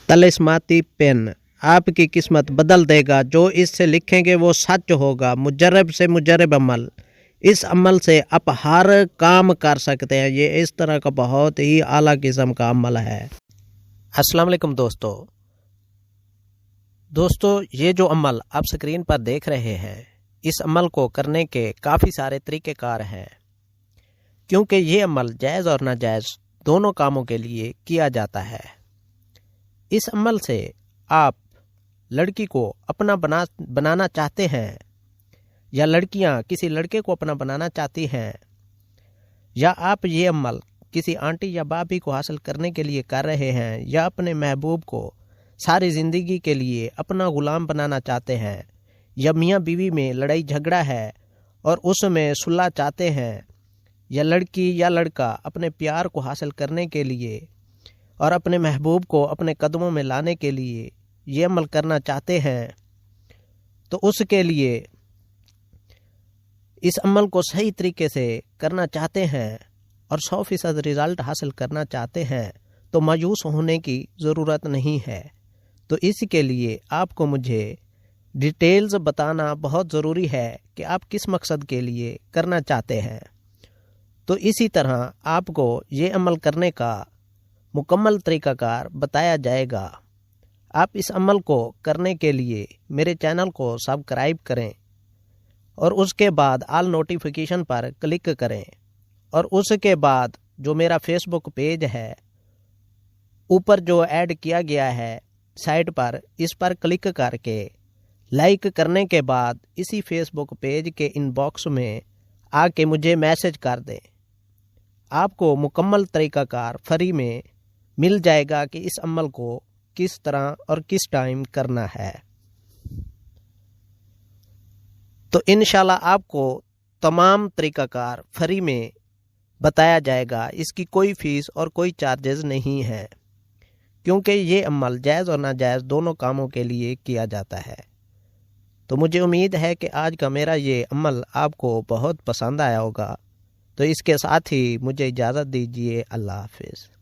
तलिस्माती pen आपकी किस्मत बदल देगा। जो इससे लिखेंगे वो सच होगा। मुजर्रब से मुजर्रब अमल, इस अमल से आप हर काम कर सकते हैं। ये इस तरह का बहुत ही आला किस्म का अमल है। अस्सलाम वालेकुम दोस्तों, ये जो अमल आप स्क्रीन पर देख रहे हैं, इस अमल को करने के काफ़ी सारे तरीक़ेकार हैं, क्योंकि ये अमल जायज़ और नाजायज़ दोनों कामों के लिए किया जाता है। इस अमल से आप लड़की को अपना बनाना चाहते हैं, या लड़कियां किसी लड़के को अपना बनाना चाहती हैं, या आप ये अमल किसी आंटी या भाभी को हासिल करने के लिए कर रहे हैं, या अपने महबूब को सारी ज़िंदगी के लिए अपना ग़ुलाम बनाना चाहते हैं, या मियाँ बीवी में लड़ाई झगड़ा है और उसमें सुलह चाहते हैं, या लड़की या लड़का अपने प्यार को हासिल करने के लिए और अपने महबूब को अपने कदमों में लाने के लिए ये अमल करना चाहते हैं, तो उसके लिए इस अमल को सही तरीके से करना चाहते हैं और 100% रिज़ल्ट हासिल करना चाहते हैं, तो मायूस होने की ज़रूरत नहीं है। तो इसके लिए आपको मुझे डिटेल्स बताना बहुत ज़रूरी है कि आप किस मकसद के लिए करना चाहते हैं। तो इसी तरह आपको ये अमल करने का मुकम्मल तरीक़ाकार बताया जाएगा। आप इस अमल को करने के लिए मेरे चैनल को सब्सक्राइब करें और उसके बाद ऑल नोटिफिकेशन पर क्लिक करें, और उसके बाद जो मेरा फेसबुक पेज है ऊपर जो ऐड किया गया है साइट पर, इस पर क्लिक करके लाइक करने के बाद इसी फेसबुक पेज के इनबॉक्स में आके मुझे मैसेज कर दें। आपको मुकम्मल तरीक़ाकार फ्री में मिल जाएगा कि इस अमल को किस तरह और किस टाइम करना है। तो इंशाल्लाह आपको तमाम तरीक़ाकार फ्री में बताया जाएगा। इसकी कोई फ़ीस और कोई चार्जेस नहीं है, क्योंकि ये अमल जायज़ और नाजायज़ दोनों कामों के लिए किया जाता है। तो मुझे उम्मीद है कि आज का मेरा ये अमल आपको बहुत पसंद आया होगा। तो इसके साथ ही मुझे इजाज़त दीजिए। अल्लाह हाफ़िज़।